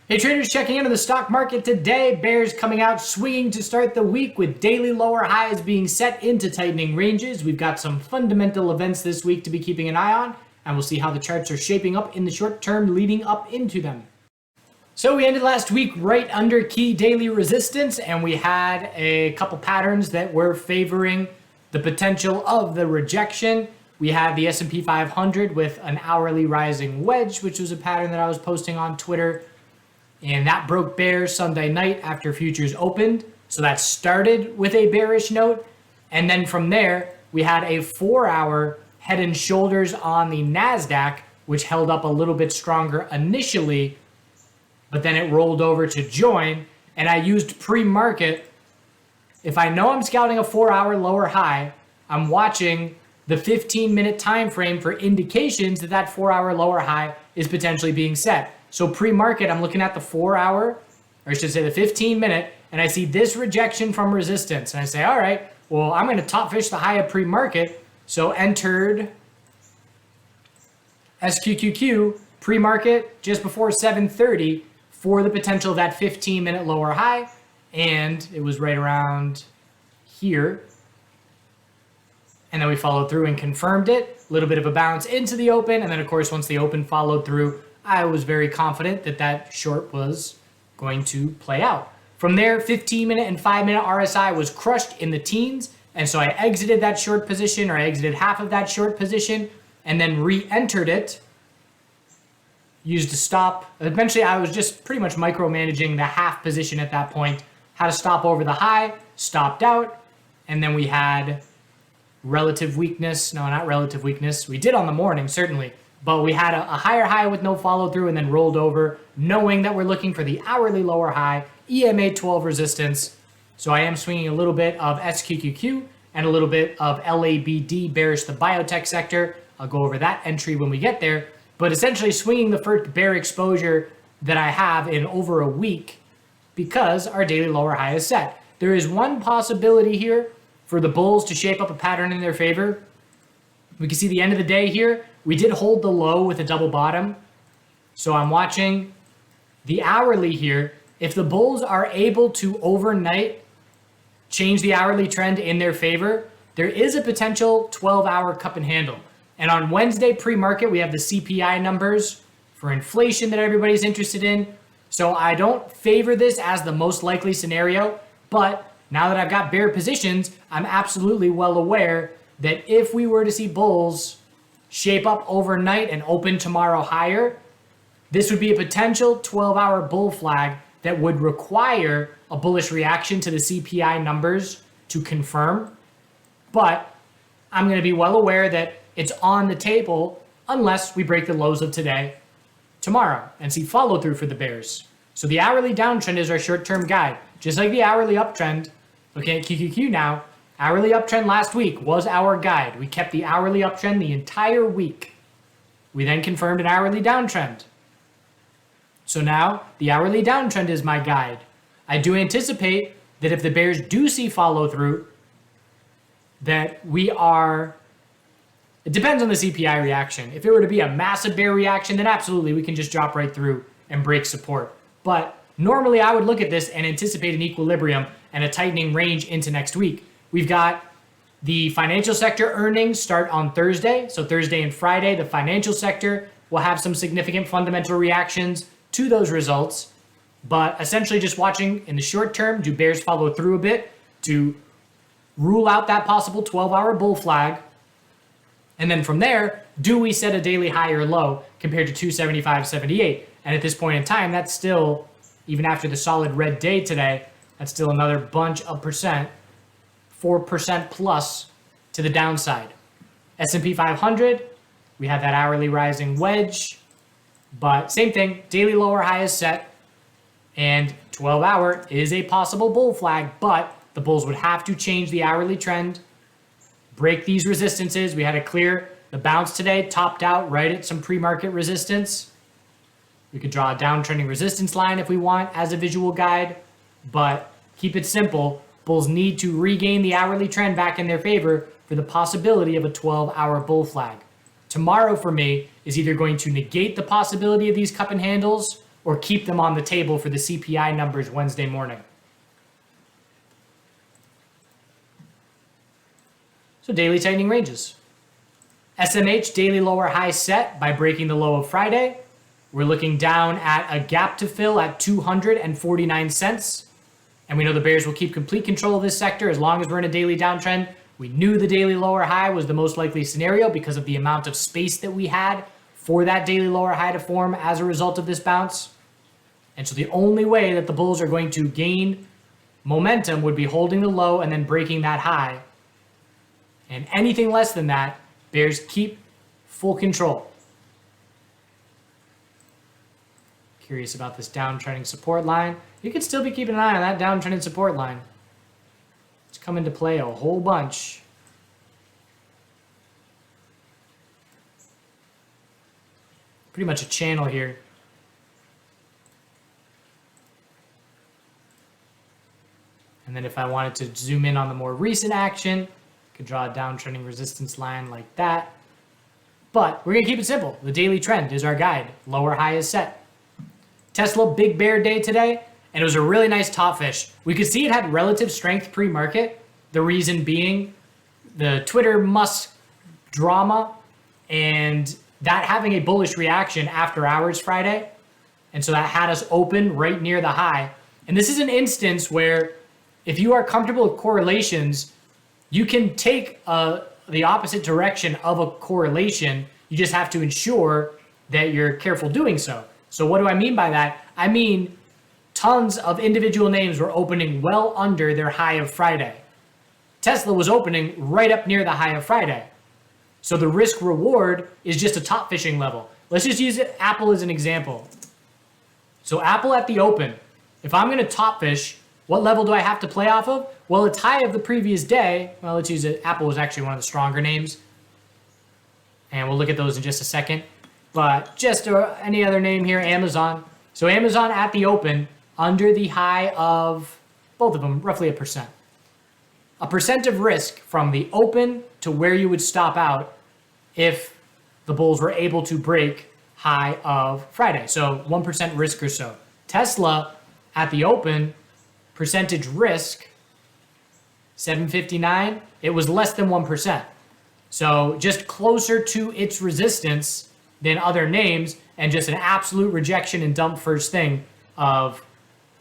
Hey traders, checking into the stock market today. Bears coming out swinging to start the week with daily lower highs being set into tightening ranges. We've got some fundamental events this week to be keeping an eye on, and we'll see how the charts are shaping up in the short term leading up into them. So we ended last week right under key daily resistance, and we had a couple patterns that were favoring the potential of the rejection. We had the S&P 500 with an hourly rising wedge, which was a pattern that I was posting on Twitter. And that broke bears Sunday night after futures opened. So that started with a bearish note. And then from there, we had a 4-hour head and shoulders on the NASDAQ, which held up a little bit stronger initially, but then it rolled over to join. And I used pre-market. If I know I'm scouting a 4-hour lower high, I'm watching the 15-minute time frame for indications that that 4-hour lower high is potentially being set. So pre-market, I'm looking at the 4-hour, or I should say the 15-minute, and I see this rejection from resistance. And I say, all right, well, I'm going to top fish the high of pre-market. So entered SQQQ pre-market just before 7:30 for the potential of that 15-minute lower high. And it was right around here. And then we followed through and confirmed it. A little bit of a bounce into the open. And then, of course, once the open followed through, I was very confident that that short was going to play out. From there, 15-minute and 5-minute RSI was crushed in the teens. And so I exited that short position, or I exited half of that short position, and then re-entered it. Used a stop. Eventually, I was just pretty much micromanaging the half position at that point. Had a stop over the high, stopped out, and then we had relative weakness. No, not relative weakness. We did on the morning, certainly. But we had a higher high with no follow through and then rolled over, knowing that we're looking for the hourly lower high, EMA 12 resistance. So I am swinging a little bit of SQQQ and a little bit of LABD, bearish the biotech sector. I'll go over that entry when we get there. But essentially swinging the first bear exposure that I have in over a week because our daily lower high is set. There is one possibility here for the bulls to shape up a pattern in their favor. We can see the end of the day here. We did hold the low with a double bottom. So I'm watching the hourly here. If the bulls are able to overnight change the hourly trend in their favor, there is a potential 12-hour cup and handle. And on Wednesday pre-market, we have the CPI numbers for inflation that everybody's interested in. So I don't favor this as the most likely scenario. But now that I've got bear positions, I'm absolutely well aware that if we were to see bulls shape up overnight and open tomorrow higher, this would be a potential 12-hour bull flag that would require a bullish reaction to the CPI numbers to confirm. But I'm going to be well aware that it's on the table unless we break the lows of today tomorrow and see follow through for the bears. So the hourly downtrend is our short-term guide. Just like the hourly uptrend, looking at QQQ now, hourly uptrend last week was our guide. We kept the hourly uptrend the entire week. We then confirmed an hourly downtrend. So now the hourly downtrend is my guide. I do anticipate that if the bears do see follow through, that we are, it depends on the CPI reaction. If it were to be a massive bear reaction, then absolutely we can just drop right through and break support. But normally I would look at this and anticipate an equilibrium and a tightening range into next week. We've got the financial sector earnings start on Thursday. So Thursday and Friday, the financial sector will have some significant fundamental reactions to those results. But essentially just watching in the short term, do bears follow through a bit to rule out that possible 12-hour bull flag? And then from there, do we set a daily high or low compared to 275.78? And at this point in time, that's still, even after the solid red day today, that's still another bunch of percent. 4% plus to the downside. S&P 500, we have that hourly rising wedge, but same thing, daily lower high is set, and 12-hour is a possible bull flag, but the bulls would have to change the hourly trend, break these resistances. We had to clear the bounce today, topped out right at some pre-market resistance. We could draw a downtrending resistance line if we want as a visual guide, but keep it simple. Bulls need to regain the hourly trend back in their favor for the possibility of a 12-hour bull flag. Tomorrow for me is either going to negate the possibility of these cup and handles or keep them on the table for the CPI numbers Wednesday morning. So daily tightening ranges. SMH daily lower high set by breaking the low of Friday. We're looking down at a gap to fill at 249 cents. And we know the bears will keep complete control of this sector as long as we're in a daily downtrend. We knew the daily lower high was the most likely scenario because of the amount of space that we had for that daily lower high to form as a result of this bounce. And so the only way that the bulls are going to gain momentum would be holding the low and then breaking that high. And anything less than that, bears keep full control. Curious about this downtrending support line. You could still be keeping an eye on that downtrending support line. It's come into play a whole bunch. Pretty much a channel here. And then if I wanted to zoom in on the more recent action, I could draw a downtrending resistance line like that. But we're going to keep it simple. The daily trend is our guide. Lower high is set. Tesla, big bear day today, and it was a really nice top fish. We could see it had relative strength pre-market. The reason being the Twitter Musk drama and that having a bullish reaction after hours Friday. And so that had us open right near the high. And this is an instance where if you are comfortable with correlations, you can take the opposite direction of a correlation. You just have to ensure that you're careful doing so. So what do I mean by that? I mean, tons of individual names were opening well under their high of Friday. Tesla was opening right up near the high of Friday. So the risk reward is just a top fishing level. Let's just use Apple as an example. So Apple at the open, if I'm going to top fish, what level do I have to play off of? Well, it's high of the previous day. Well, let's use it. Apple was actually one of the stronger names. And we'll look at those in just a second. But just any other name here, Amazon. So Amazon at the open, under the high of both of them, roughly 1%. 1% of risk from the open to where you would stop out if the bulls were able to break high of Friday. So 1% risk or so. Tesla at the open, percentage risk, 759, it was less than 1%. So just closer to its resistance than other names, and just an absolute rejection and dump first thing of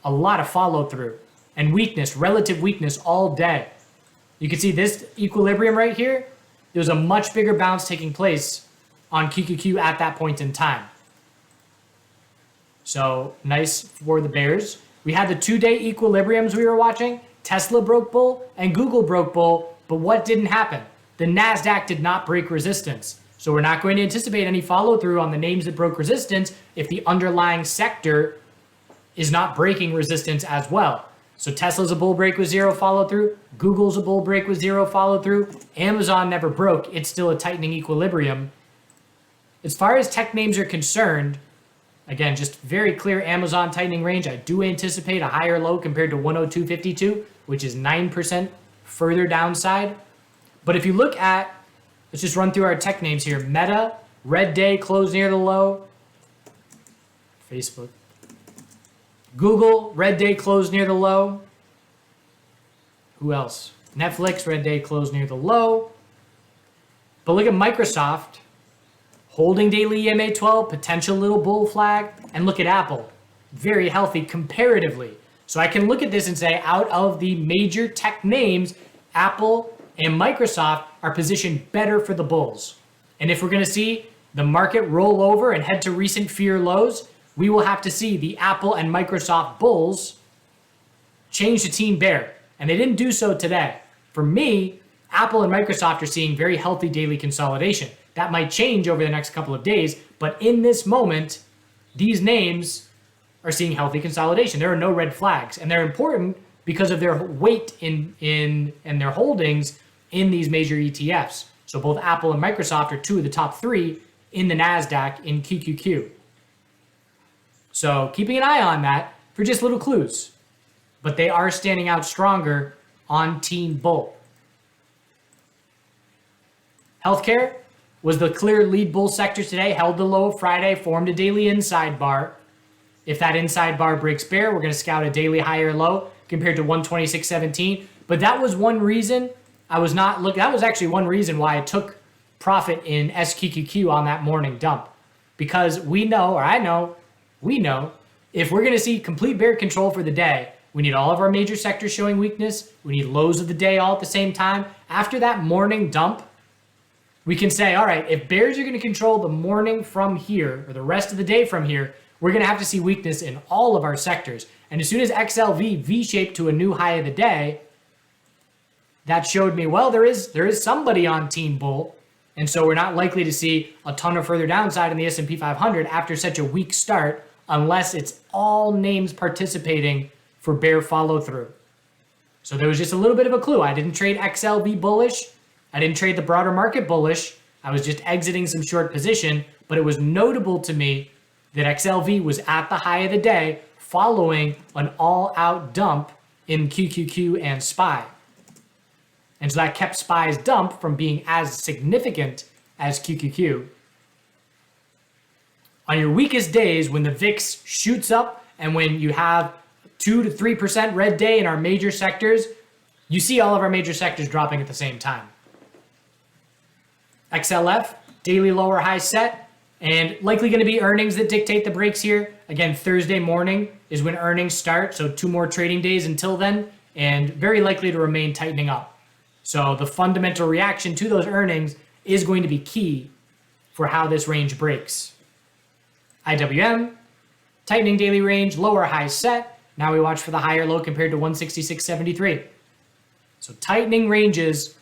a lot of follow through and weakness, relative weakness all day. You can see this equilibrium right here. There was a much bigger bounce taking place on QQQ at that point in time. So nice for the bears. We had the 2-day equilibriums we were watching. Tesla broke bull and Google broke bull, but what didn't happen? The NASDAQ did not break resistance. So we're not going to anticipate any follow through on the names that broke resistance if the underlying sector is not breaking resistance as well. So Tesla's a bull break with 0 follow through. Google's a bull break with 0 follow through. Amazon never broke. It's still a tightening equilibrium. As far as tech names are concerned, again, just very clear Amazon tightening range. I do anticipate a higher low compared to 102.52, which is 9% further downside. But if you look at, let's just run through our tech names here. Meta, red day, close near the low. Facebook. Google, red day, close near the low. Who else? Netflix, red day, close near the low. But look at Microsoft, holding daily EMA 12, potential little bull flag. And look at Apple, very healthy comparatively. So I can look at this and say out of the major tech names, Apple and Microsoft are positioned better for the bulls. And if we're going to see the market roll over and head to recent fear lows, we will have to see the Apple and Microsoft bulls change to team bear. And they didn't do so today. For me, Apple and Microsoft are seeing very healthy daily consolidation. That might change over the next couple of days, but in this moment, these names are seeing healthy consolidation. There are no red flags, and they're important because of their weight in and their holdings in these major ETFs. So both Apple and Microsoft are 2 of the top 3 in the NASDAQ in QQQ. So keeping an eye on that for just little clues. But they are standing out stronger on Team Bull. Healthcare was the clear lead bull sector today, held the low of Friday, formed a daily inside bar. If that inside bar breaks bear, we're going to scout a daily higher low compared to 126.17. But that was one reason I was not looking. That was actually one reason why I took profit in SQQQ on that morning dump. Because we know, or I know, we know, if we're going to see complete bear control for the day, we need all of our major sectors showing weakness. We need lows of the day all at the same time. After that morning dump, we can say, all right, if bears are going to control the morning from here, or the rest of the day from here, we're going to have to see weakness in all of our sectors. And as soon as XLV V-shaped to a new high of the day, that showed me, well, there is somebody on Team Bull. And so we're not likely to see a ton of further downside in the S&P 500 after such a weak start, unless it's all names participating for bear follow through. So there was just a little bit of a clue. I didn't trade XLV bullish. I didn't trade the broader market bullish. I was just exiting some short position, but it was notable to me that XLV was at the high of the day following an all-out dump in QQQ and SPY. And so that kept SPY's dump from being as significant as QQQ. On your weakest days, when the VIX shoots up and when you have 2 to 3% red day in our major sectors, you see all of our major sectors dropping at the same time. XLF, daily lower high set, and likely going to be earnings that dictate the breaks here. Again, Thursday morning is when earnings start, so 2 more trading days until then, and very likely to remain tightening up. So the fundamental reaction to those earnings is going to be key for how this range breaks. IWM, tightening daily range, lower high set. Now we watch for the higher low compared to 166.73. So tightening ranges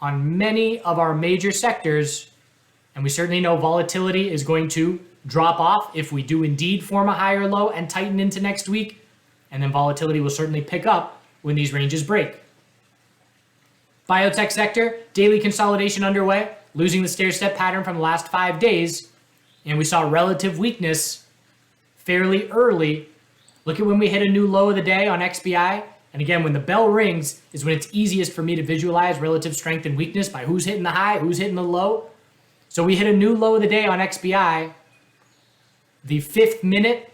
on many of our major sectors, and we certainly know volatility is going to drop off if we do indeed form a higher low and tighten into next week, and then volatility will certainly pick up when these ranges break. Biotech sector, daily consolidation underway, losing the stair-step pattern from the last 5 days, and we saw relative weakness fairly early. Look at when we hit a new low of the day on XBI. And again, when the bell rings is when it's easiest for me to visualize relative strength and weakness by who's hitting the high, who's hitting the low. So we hit a new low of the day on XBI. The 5th minute,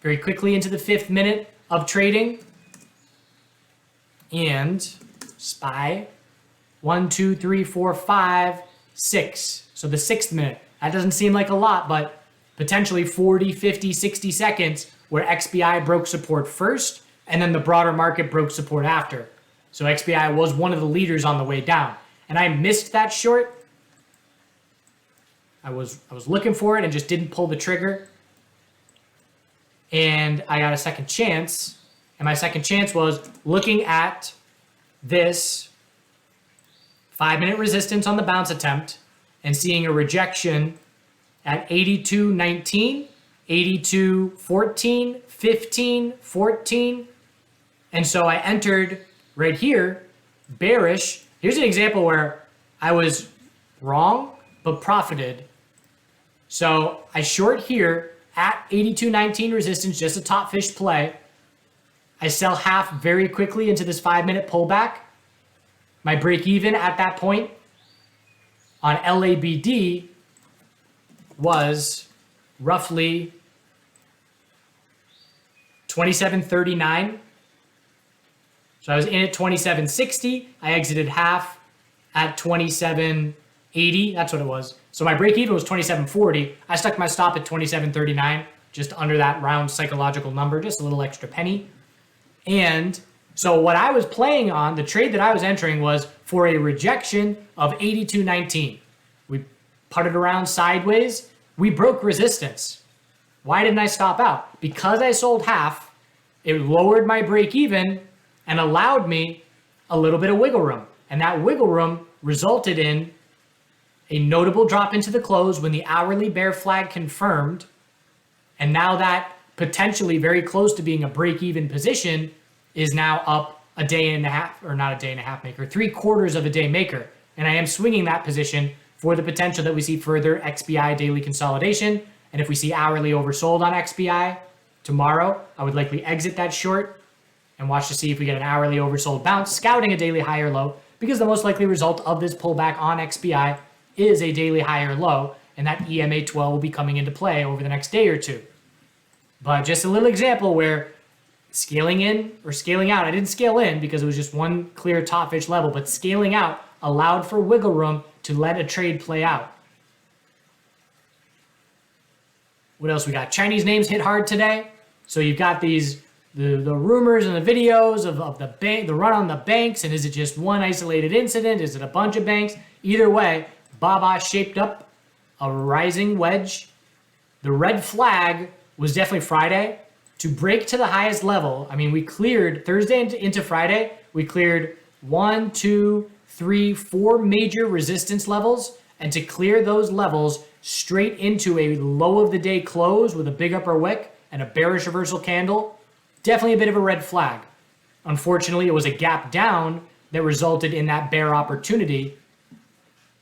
very quickly into the 5th minute of trading. And SPY, 1, 2, 3, 4, 5, 6. So the 6th minute. That doesn't seem like a lot, but potentially 40, 50, 60 seconds where XBI broke support first, and then the broader market broke support after. So XBI was one of the leaders on the way down. And I missed that short. I was looking for it and just didn't pull the trigger. And I got a second chance. And my second chance was looking at this 5-minute resistance on the bounce attempt and seeing a rejection at 82.19, 82.14, 15, 14. And so I entered right here, bearish. Here's an example where I was wrong, but profited. So I short here at 82.19 resistance, just a top fish play. I sell half very quickly into this 5-minute pullback. My break even at that point on LABD was roughly 27.39. So I was in at 27.60. I exited half at 27.80. That's what it was. So my break even was 27.40. I stuck my stop at 27.39, just under that round psychological number, just a little extra penny. And so what I was playing on, the trade that I was entering was for a rejection of 82.19. We putted around sideways. We broke resistance. Why didn't I stop out? Because I sold half, it lowered my break even and allowed me a little bit of wiggle room. And that wiggle room resulted in a notable drop into the close when the hourly bear flag confirmed. And now that potentially very close to being a break-even position is now up a day and a half, or not a day and a half maker, 3/4 of a day maker. And I am swinging that position for the potential that we see further XBI daily consolidation. And if we see hourly oversold on XBI tomorrow, I would likely exit that short and watch to see if we get an hourly oversold bounce, scouting a daily higher low, because the most likely result of this pullback on XBI is a daily higher low, and that EMA 12 will be coming into play over the next day or two. But just a little example where scaling in or scaling out, I didn't scale in because it was just one clear top fish level, but scaling out allowed for wiggle room to let a trade play out. What else we got? Chinese names hit hard today. So you've got these the rumors and the videos of the bank, the run on the banks, and is it just one isolated incident? Is it a bunch of banks? Either way, Baba shaped up a rising wedge. The red flag was definitely Friday to break to the highest level. I mean, we cleared Thursday into Friday. We cleared 1, 2, 3, 4 major resistance levels, and to clear those levels straight into a low of the day close with a big upper wick and a bearish reversal candle, definitely a bit of a red flag. Unfortunately, it was a gap down that resulted in that bear opportunity,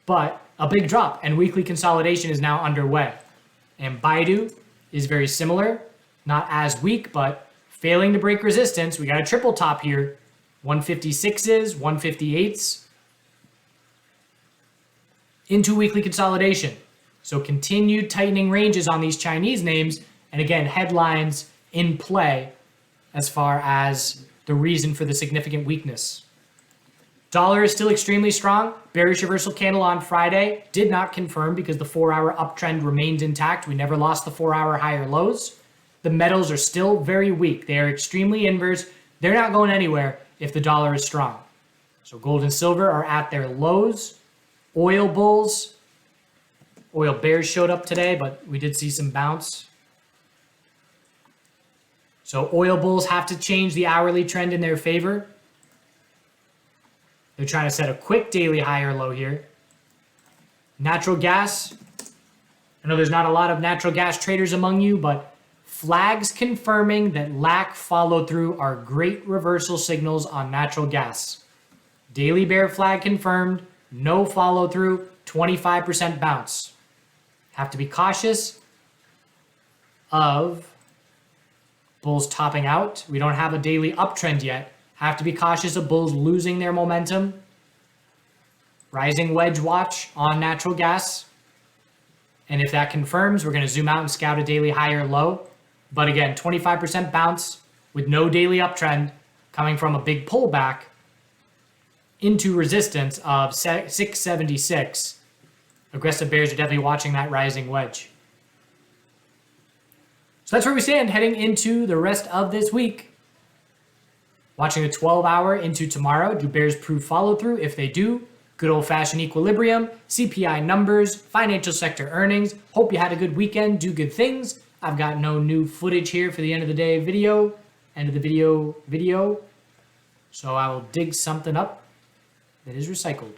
but a big drop and weekly consolidation is now underway. And Baidu is very similar, not as weak, but failing to break resistance. We got a triple top here, 156s, 158s, into weekly consolidation. So continued tightening ranges on these Chinese names, and again, headlines in play as far as the reason for the significant weakness. Dollar is still extremely strong. Bearish reversal candle on Friday did not confirm because the 4-hour uptrend remained intact. We never lost the 4-hour higher lows. The metals are still very weak. They are extremely inverse. They're not going anywhere if the dollar is strong. So gold and silver are at their lows. Oil bulls, oil bears showed up today, but we did see some bounce. So oil bulls have to change the hourly trend in their favor. They're trying to set a quick daily high or low here. Natural gas. I know there's not a lot of natural gas traders among you, but flags confirming that lack follow through are great reversal signals on natural gas. Daily bear flag confirmed, no follow through, 25% bounce. Have to be cautious of bulls topping out. We don't have a daily uptrend yet. Have to be cautious of bulls losing their momentum. Rising wedge watch on natural gas. And if that confirms, we're going to zoom out and scout a daily high or low. But again, 25% bounce with no daily uptrend coming from a big pullback into resistance of 676. Aggressive bears are definitely watching that rising wedge. So that's where we stand heading into the rest of this week. Watching the 12-hour into tomorrow. Do bears prove follow through? If they do, good old-fashioned equilibrium, CPI numbers, financial sector earnings. Hope you had a good weekend. Do good things. I've got no new footage here for the end of the day video. End of the video. So I will dig something up that is recycled.